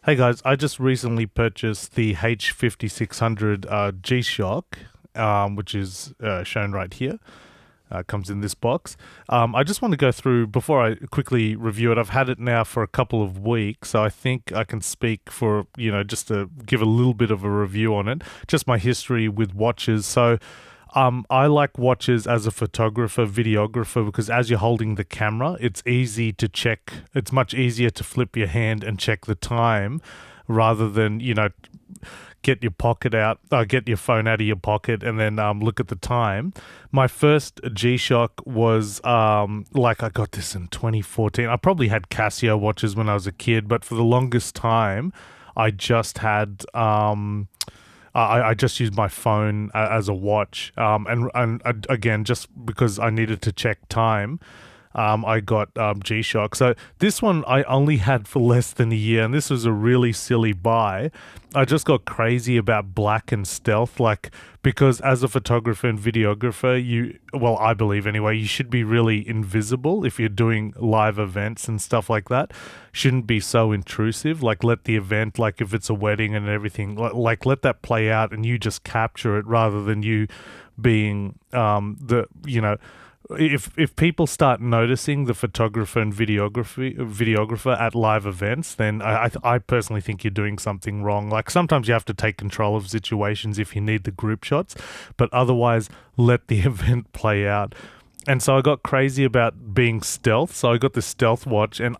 Hey guys, I just recently purchased the H5600 G-Shock, which is shown right here. Comes in this box. I just want to go through, before I quickly review it, I've had it now for a couple of weeks, so I think I can speak for, just to give a little bit of a review on it, just my history with watches. So I like watches as a photographer, videographer, because as you're holding the camera, it's easy to check. It's much easier to flip your hand and check the time rather than, get your get your phone out of your pocket and then look at the time. My first G-Shock was I got this in 2014. I probably had Casio watches when I was a kid, but for the longest time, I just had I just used my phone as a watch, and again, just because I needed to check time, I got G-Shock. So this one I only had for less than a year, and this was a really silly buy. I just got crazy about black and stealth, because as a photographer and videographer, I believe anyway, you should be really invisible if you're doing live events and stuff like that. Shouldn't be so intrusive. Let the event, if it's a wedding and everything, let that play out and you just capture it rather than you being if people start noticing the photographer and videographer at live events, then I personally think you're doing something wrong. Sometimes you have to take control of situations if you need the group shots, but otherwise let the event play out. And so I got crazy about being stealth. So I got the stealth watch, and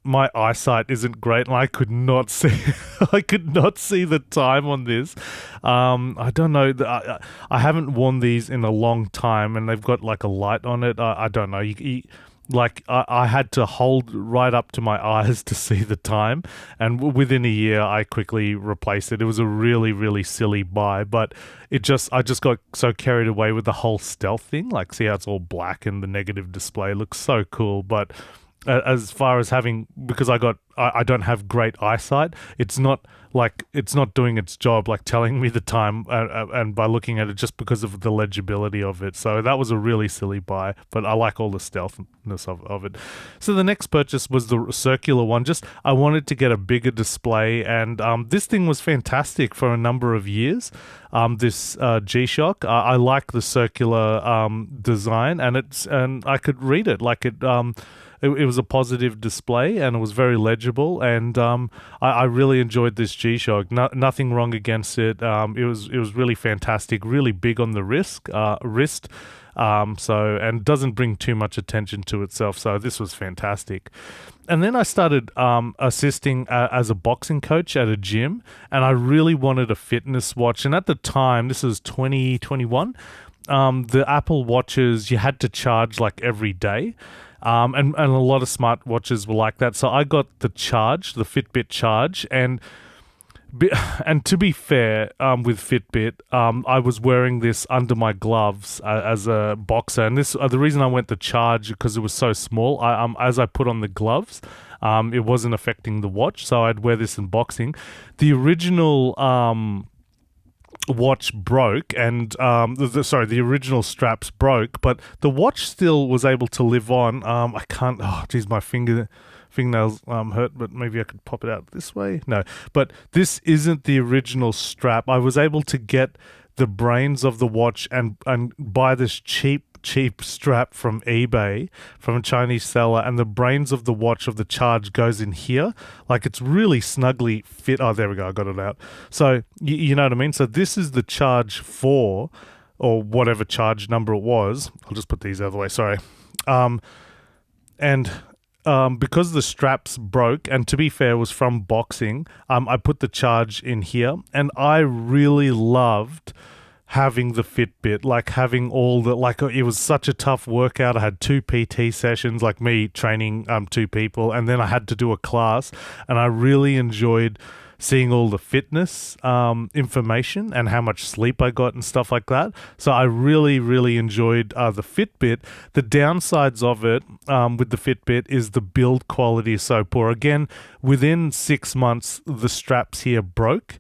my eyesight isn't great, and I could not see, I could not see the time on this. I don't know. I haven't worn these in a long time, and they've got a light on it. I don't know. I had to hold right up to my eyes to see the time, and within a year I quickly replaced it. It was a really, really silly buy, but I just got so carried away with the whole stealth thing. See how it's all black and the negative display looks so cool, but as far as because I don't have great eyesight, it's not doing its job, telling me the time, and by looking at it, just because of the legibility of it. So that was a really silly buy, but I like all the stealthness of it. So the next purchase was the circular one. Just I wanted to get a bigger display, and this thing was fantastic for a number of years. This G-Shock, I like the circular design, and I could read it it was a positive display, and it was very legible, and I really enjoyed this G-Shock. Nothing wrong against it. It was really fantastic, really big on the wrist, and doesn't bring too much attention to itself. So this was fantastic. And then I started assisting as a boxing coach at a gym, and I really wanted a fitness watch. And at the time, this was 2021, the Apple Watches, you had to charge every day. And a lot of smartwatches were like that. So I got the Fitbit Charge, and to be fair, with Fitbit, I was wearing this under my gloves as a boxer, and this the reason I went the Charge because it was so small. As I put on the gloves, it wasn't affecting the watch, so I'd wear this in boxing. The original watch broke, and the original straps broke, but the watch still was able to live on. I can't. Oh, geez, my fingernails hurt, but maybe I could pop it out this way. No, but this isn't the original strap. I was able to get the brains of the watch and buy this cheap strap from eBay from a Chinese seller, and the brains of the watch of the Charge goes in here. It's really snugly fit. Oh, there we go. I got it out. So you know what I mean? So this is the Charge 4 or whatever Charge number it was. I'll just put these out of the way. Sorry. Because the straps broke, and to be fair, it was from boxing, I put the Charge in here, and I really loved having the Fitbit, having all the, it was such a tough workout. I had 2 PT sessions, me training 2 people, and then I had to do a class, and I really enjoyed seeing all the fitness information and how much sleep I got and stuff like that. So I really, really enjoyed the Fitbit. The downsides of it with the Fitbit is the build quality is so poor. Again, within 6 months, the straps here broke.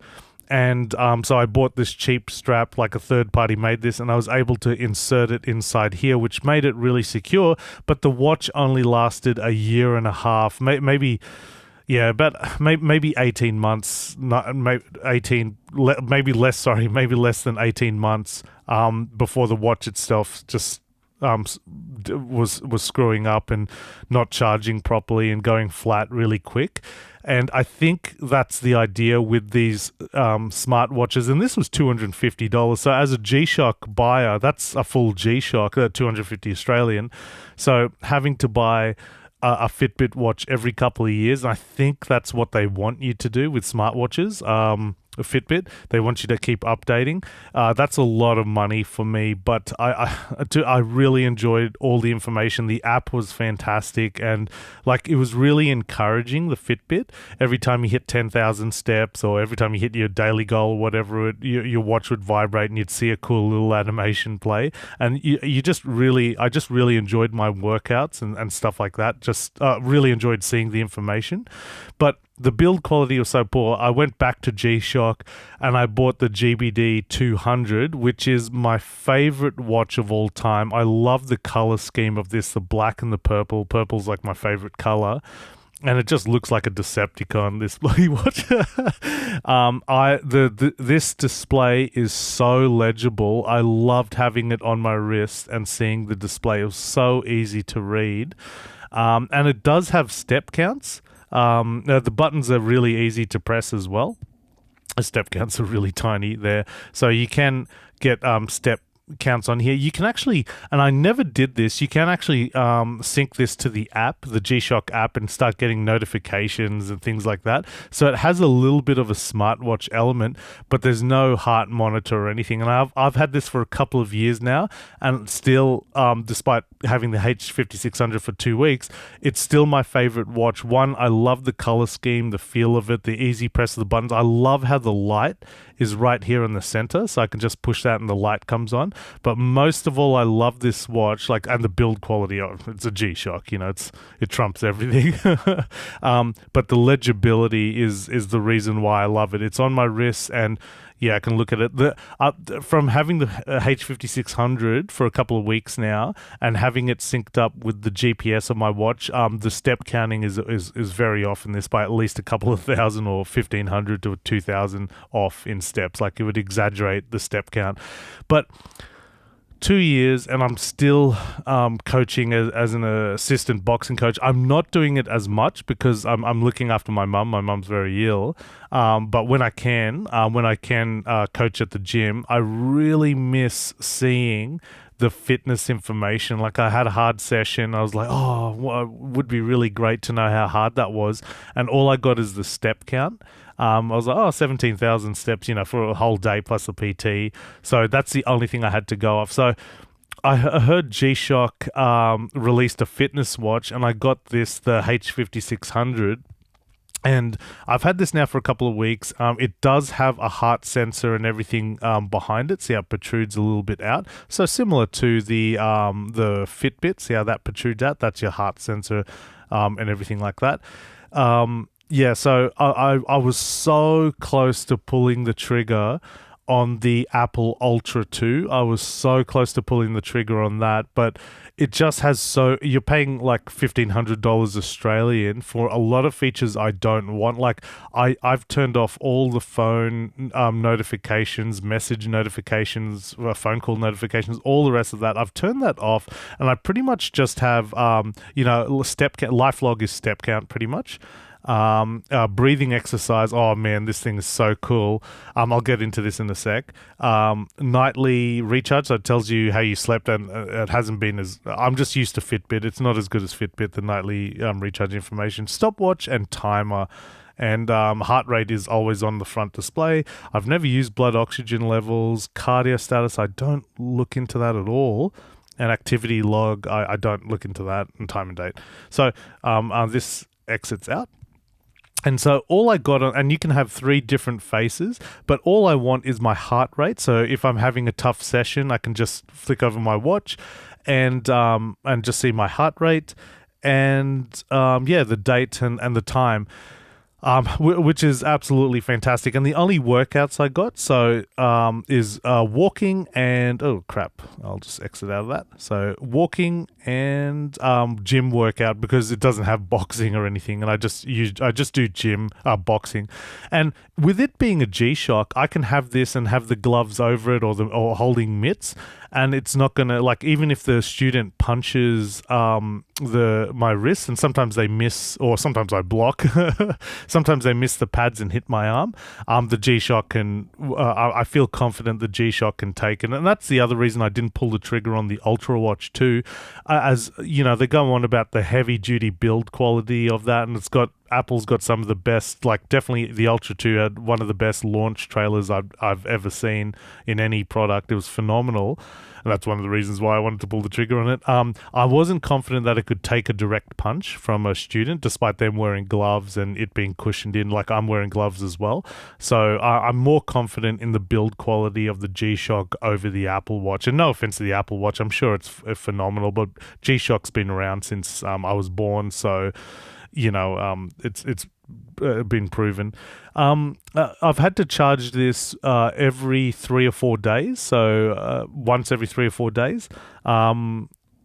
And so I bought this cheap strap, a third party made this, and I was able to insert it inside here, which made it really secure. But the watch only lasted a year and a half, maybe Yeah, about maybe 18 months, not maybe 18, maybe less. Sorry, maybe less than 18 months. Before the watch itself just was screwing up and not charging properly and going flat really quick. And I think that's the idea with these smartwatches. And this was $250. So as a G-Shock buyer, that's a full G-Shock, 250 Australian. So having to buy a Fitbit watch every couple of years. I think that's what they want you to do with smartwatches. Fitbit, they want you to keep updating. That's a lot of money for me, but I really enjoyed all the information. The app was fantastic, and like it was really encouraging, the Fitbit. Every time you hit 10,000 steps, or every time you hit your daily goal, or whatever, your watch would vibrate, and you'd see a cool little animation play. And I just really enjoyed my workouts and stuff like that. Just really enjoyed seeing the information, but the build quality was so poor. I went back to G-Shock and I bought the GBD 200, which is my favorite watch of all time. I love the color scheme of this, the black and the purple. Purple's like my favorite color. And it just looks like a Decepticon, this bloody watch. This display is so legible. I loved having it on my wrist and seeing the display. It was so easy to read. And it does have step counts. The buttons are really easy to press as well. The step counts are really tiny there. So you can get step counts on here. You can actually, and I never did this, you can actually sync this to the app, the G-Shock app, and start getting notifications and things like that. So it has a little bit of a smartwatch element, but there's no heart monitor or anything. And I've had this for a couple of years now, and still, despite having the H5600 for 2 weeks, it's still my favorite watch. One, I love the color scheme, the feel of it, the easy press of the buttons. I love how the light is right here in the center, so I can just push that and the light comes on. But most of all, I love this watch, and the build quality. It's a G-Shock, it trumps everything. But the legibility is the reason why I love it. It's on my wrist, and yeah, I can look at it. From having the H5600 for a couple of weeks now and having it synced up with the GPS of my watch, the step counting is very off in this, by at least a couple of thousand or 1,500 to 2,000 off in steps. Like it would exaggerate the step count. But 2 years and I'm still coaching as an assistant boxing coach. I'm not doing it as much because I'm looking after my mum. My mum's very ill. But when I can coach at the gym, I really miss seeing the fitness information. Like I had a hard session. I was like, it would be really great to know how hard that was. And all I got is the step count. I was like, 17,000 steps, for a whole day plus the PT. So that's the only thing I had to go off. So I heard G-Shock released a fitness watch, and I got the H5600. And I've had this now for a couple of weeks. It does have a heart sensor and everything behind it. See how it protrudes a little bit out. So similar to the Fitbit. See how that protrudes out? That's your heart sensor and everything like that. Yeah, so I was so close to pulling the trigger on the Apple Ultra 2. I was so close to pulling the trigger on that, but it just has you're paying like $1,500 Australian for a lot of features I don't want. Like I've turned off all the phone notifications, message notifications, phone call notifications, all the rest of that. I've turned that off, and I pretty much just have step count. Life log is step count pretty much. Breathing exercise. Oh man, this thing is so cool. I'll get into this in a sec. Nightly recharge, so it tells you how you slept, and it hasn't been I'm just used to Fitbit. It's not as good as Fitbit, the nightly recharge information. Stopwatch and timer. And heart rate is always on the front display. I've never used blood oxygen levels. Cardio status, I don't look into that at all. And activity log, I don't look into that. And time and date. So this exits out. And so all I got on, and you can have 3 different faces, but all I want is my heart rate. So if I'm having a tough session, I can just flick over my watch and just see my heart rate and the date and the time. which is absolutely fantastic. And the only workouts I got is walking and oh crap, I'll just exit out of that. So walking and gym workout, because it doesn't have boxing or anything, and I just do gym boxing. And with it being a G-Shock, I can have this and have the gloves over it or holding mitts, and it's not gonna, like, even if the student punches my wrist, and sometimes they miss, or sometimes I block, sometimes they miss the pads and hit my arm. The G-Shock can, I feel confident the G-Shock can take it, and that's the other reason I didn't pull the trigger on the Ultra Watch too. As you know, they go on about the heavy duty build quality of that, and Apple's got some of the best, like definitely the Ultra 2 had one of the best launch trailers I've ever seen in any product. It was phenomenal. And that's one of the reasons why I wanted to pull the trigger on it. I wasn't confident that it could take a direct punch from a student, despite them wearing gloves and it being cushioned in, like I'm wearing gloves as well. So I'm more confident in the build quality of the G-Shock over the Apple Watch. And no offense to the Apple Watch, I'm sure it's phenomenal, but G-Shock's been around since I was born, so it's been proven. I've had to charge this every 3 or 4 days, so once every 3 or 4 days.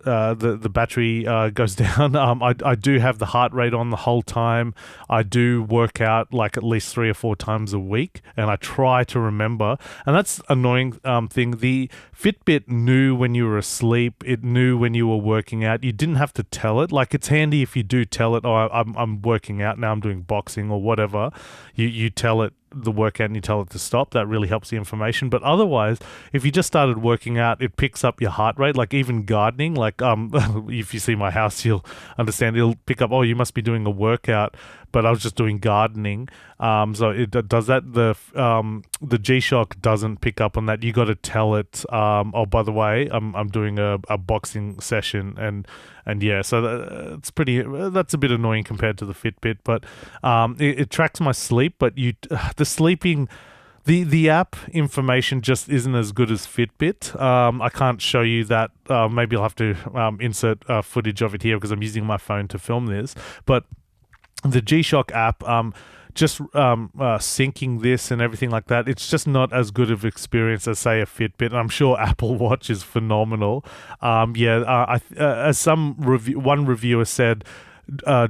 The battery goes down. I do have the heart rate on the whole time. I do work out like at least 3 or 4 times a week, and I try to remember. And that's annoying thing. The Fitbit knew when you were asleep. It knew when you were working out. You didn't have to tell it. Like, it's handy if you do tell it, oh, I'm working out now, I'm doing boxing or whatever. You tell it the workout and you tell it to stop. That really helps the information. But otherwise, if you just started working out, it picks up your heart rate. Like even gardening, like if you see my house, you'll understand. It'll pick up, oh, you must be doing a workout, but I was just doing gardening. So it does that. The G-Shock doesn't pick up on that. You got to tell it, oh, by the way, I'm doing a boxing session, and yeah, so that's a bit annoying compared to the Fitbit, but it tracks my sleep, but the sleeping, the app information just isn't as good as Fitbit. I can't show you that. Maybe I'll have to insert footage of it here because I'm using my phone to film this, but the G-Shock app, just syncing this and everything like that, it's just not as good of experience as, say, a Fitbit. And I'm sure Apple Watch is phenomenal. As one reviewer said,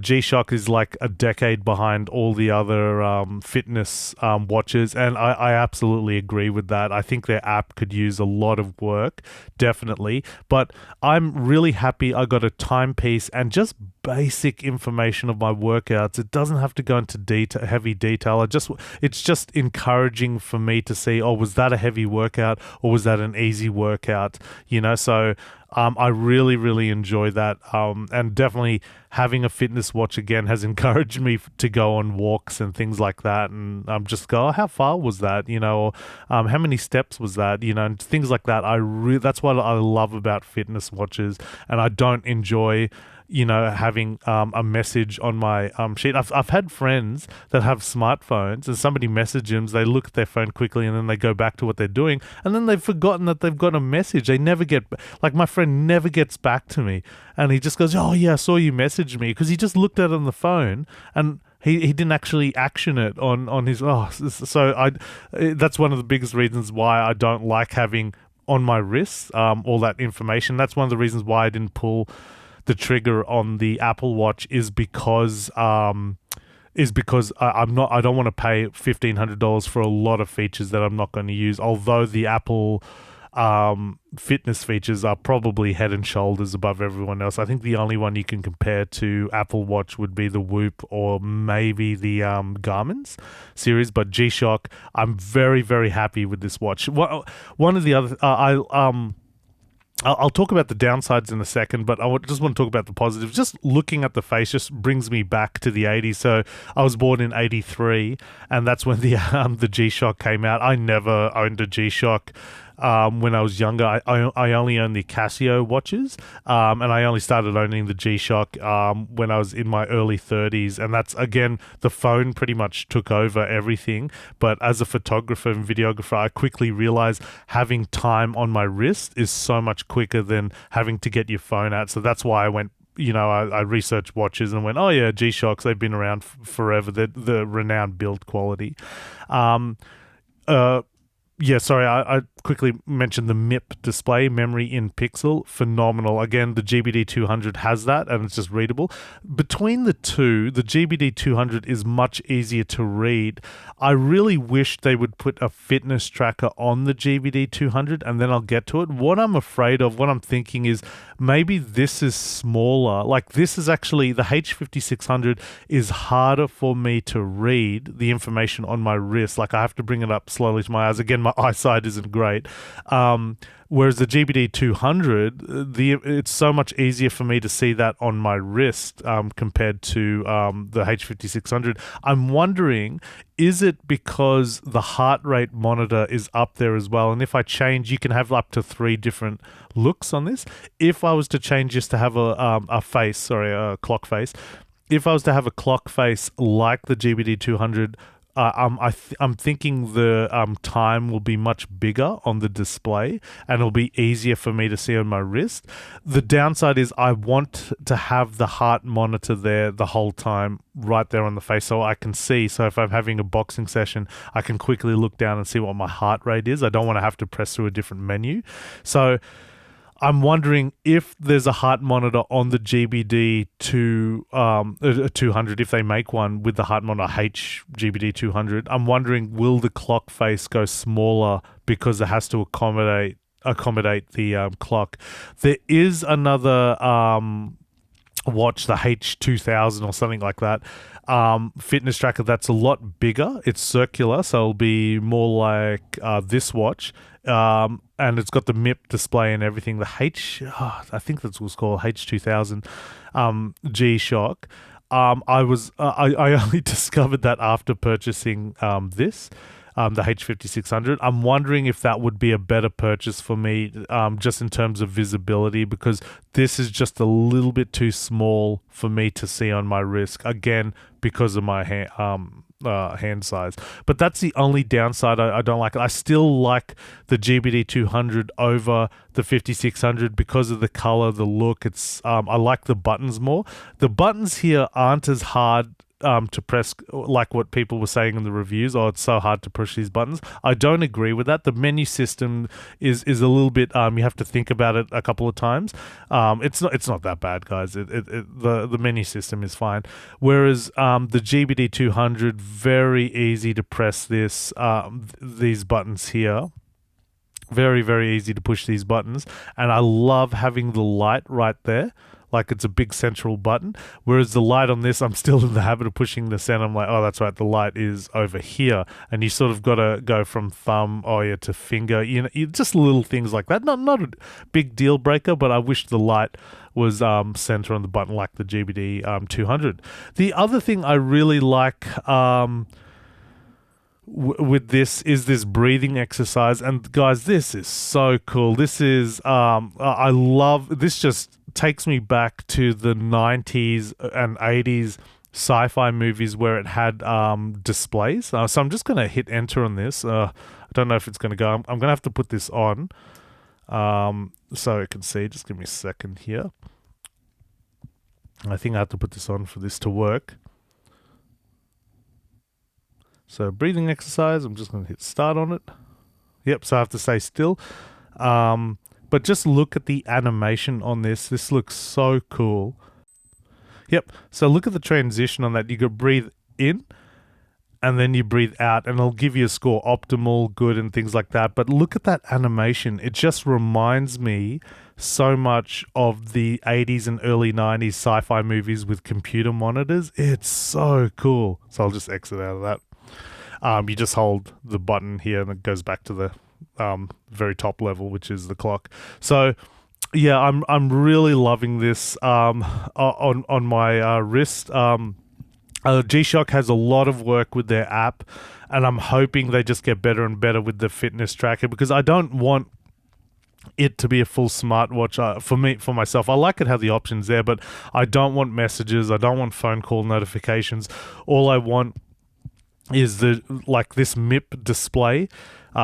G-Shock is like a decade behind all the other fitness watches, and I absolutely agree with that. I think their app could use a lot of work, definitely, but I'm really happy I got a timepiece and just basic information of my workouts. It doesn't have to go into heavy detail. It's just encouraging for me to see, oh, was that a heavy workout or was that an easy workout? So I really, really enjoy that. And definitely having a fitness watch again has encouraged me to go on walks and things like that. And just go, oh, how far was that? Or how many steps was that? And things like that. That's what I love about fitness watches. And I don't enjoy having a message on my sheet. I've had friends that have smartphones and somebody messages them, they look at their phone quickly and then they go back to what they're doing, and then they've forgotten that they've got a message. They never get, like my friend never gets back to me, and he just goes, oh yeah, I saw you message me, because he just looked at it on the phone and he didn't actually action it on his, that's one of the biggest reasons why I don't like having on my wrists all that information. That's one of the reasons why I didn't pull the trigger on the Apple Watch, is because I don't want to pay $1,500 for a lot of features that I'm not going to use. Although the Apple fitness features are probably head and shoulders above everyone else. I think the only one you can compare to Apple Watch would be the Whoop or maybe the Garmin's series. But G-Shock, I'm very, very happy with this watch. One of the other, I'll talk about the downsides in a second, but I just want to talk about the positives. Just looking at the face just brings me back to the 80s. So I was born in 83, and that's when the G-Shock came out. I never owned a G-Shock. When I was younger, I only owned the Casio watches, and I only started owning the G-Shock when I was in my early 30s, and that's, again, the phone pretty much took over everything. But as a photographer and videographer, I quickly realized having time on my wrist is so much quicker than having to get your phone out. So that's why I went I researched watches and went, oh yeah, G-Shocks, they've been around forever. They're the renowned build quality. Yeah, sorry, I quickly mentioned the MIP display, memory in pixel, phenomenal. Again, the GBD200 has that, and it's just readable. Between the two, the GBD200 is much easier to read. I really wish they would put a fitness tracker on the GBD200, and then I'll get to it. What I'm afraid of, what I'm thinking is maybe this is smaller. Like this is actually, the H5600 is harder for me to read the information on my wrist. Like I have to bring it up slowly to my eyes. Again, my eyesight isn't great. Whereas the GBD200, it's so much easier for me to see that on my wrist compared to the H5600. I'm wondering, is it because the heart rate monitor is up there as well? And if I change, you can have up to 3 different looks on this. If I was to change just to have a clock face, if I was to have a clock face like the GBD200, I'm thinking the time will be much bigger on the display and it'll be easier for me to see on my wrist. The downside is I want to have the heart monitor there the whole time, right there on the face, so I can see. So if I'm having a boxing session, I can quickly look down and see what my heart rate is. I don't want to have to press through a different menu. So I'm wondering if there's a heart monitor on the GBD 200, if they make one with the heart monitor GBD 200. I'm wondering, will the clock face go smaller because it has to accommodate the clock? There is another watch, the H2000 or something like that, fitness tracker that's a lot bigger. It's circular, so it'll be more like this watch. And it's got the MIP display and everything. The I think that's what's called H2000 G-Shock. I only discovered that after purchasing this, the H5600. I'm wondering if that would be a better purchase for me, just in terms of visibility, because this is just a little bit too small for me to see on my wrist. Again, because of my hand size. But that's the only downside I don't like. I still like the GBD200 over the 5600 because of the color, the look. It's I like the buttons more. The buttons here aren't as hard to press, like what people were saying in the reviews. Oh, it's so hard to push these buttons. I don't agree with that. The menu system is a little bit, you have to think about it a couple of times. It's not that bad, guys. The menu system is fine. Whereas the GBD 200, very easy to press these buttons here. Very, very easy to push these buttons. And I love having the light right there. Like it's a big central button. Whereas the light on this, I'm still in the habit of pushing the center. I'm like, oh, that's right, the light is over here. And you sort of got to go from thumb, to finger. Just little things like that. Not a big deal breaker, but I wish the light was center on the button like the GBD 200. The other thing I really like with this is this breathing exercise. And guys, this is so cool. This is, I love, this just takes me back to the 90s and 80s sci-fi movies where it had displays. So I'm just going to hit enter on this. I don't know if it's going to go. I'm going to have to put this on so it can see. Just give me a second here. I think I have to put this on for this to work. So breathing exercise, I'm just going to hit start on it. Yep, so I have to stay still. But just look at the animation on this. This looks so cool. Yep, so look at the transition on that. You could breathe in and then you breathe out and it'll give you a score, optimal, good, and things like that. But look at that animation. It just reminds me so much of the 80s and early 90s sci-fi movies with computer monitors. It's so cool. So I'll just exit out of that. You just hold the button here and it goes back to the very top level, which is the clock. So yeah, I'm really loving this on my wrist. G-Shock has a lot of work with their app, and I'm hoping they just get better and better with the fitness tracker, because I don't want it to be a full smartwatch. For myself, I like it how the options there, but I don't want messages. I don't want phone call notifications. All I want is this MIP display.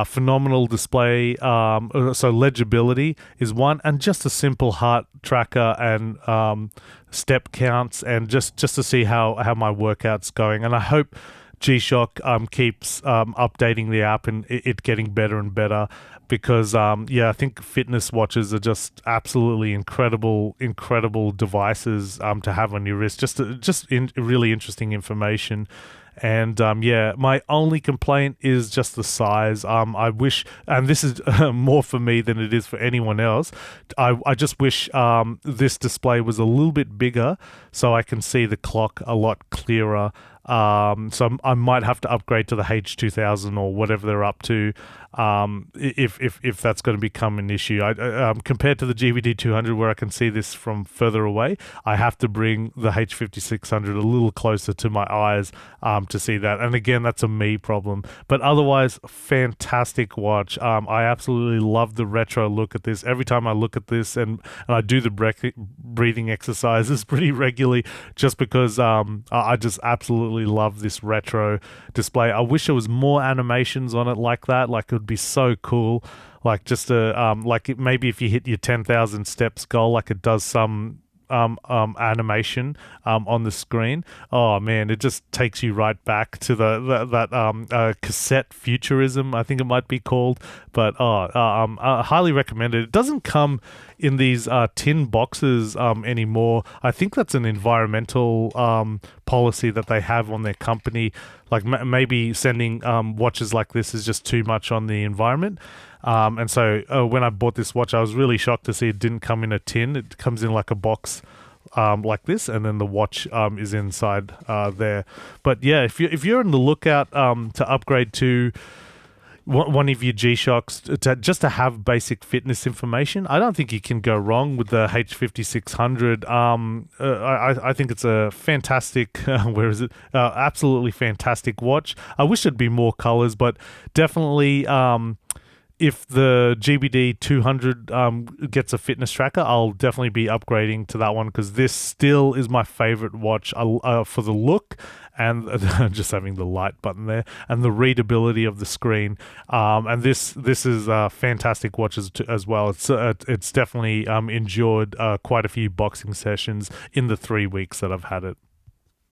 phenomenal display. So legibility is one, and just a simple heart tracker and step counts, and just to see how my workout's going. And I hope G-Shock keeps updating the app and it getting better and better, because I think fitness watches are just absolutely incredible devices to have on your wrist. Just really interesting information. And my only complaint is just the size. I wish, and this is more for me than it is for anyone else, I just wish this display was a little bit bigger so I can see the clock a lot clearer. So I might have to upgrade to the H2000 or whatever they're up to, if that's going to become an issue. Compared to the GBD 200, where I can see this from further away, I have to bring the H5600 a little closer to my eyes to see that. And again, that's a me problem. But otherwise, fantastic watch. I absolutely love the retro look at this. Every time I look at this, and I do the breathing exercises pretty regularly, just because I just absolutely love this retro display. I wish there was more animations on it like that. Like, it would be so cool. Like, just maybe if you hit your 10,000 steps goal, like it does some animation on the screen. Oh man, it just takes you right back to that cassette futurism, I think it might be called. But I highly recommend it. It doesn't come in these tin boxes anymore. I think that's an environmental policy that they have on their company. Like maybe sending watches like this is just too much on the environment. And so when I bought this watch, I was really shocked to see it didn't come in a tin. It comes in like a box like this, and then the watch is inside there. But yeah, if you're on the lookout to upgrade to one of your G-Shocks just to have basic fitness information, I don't think you can go wrong with the H5600. I think it's a fantastic, absolutely fantastic watch. I wish there'd be more colors, but definitely if the GBD 200 gets a fitness tracker, I'll definitely be upgrading to that one, because this still is my favorite watch for the look and just having the light button there and the readability of the screen. And this is a fantastic watch as well. It's definitely endured quite a few boxing sessions in the 3 weeks that I've had it.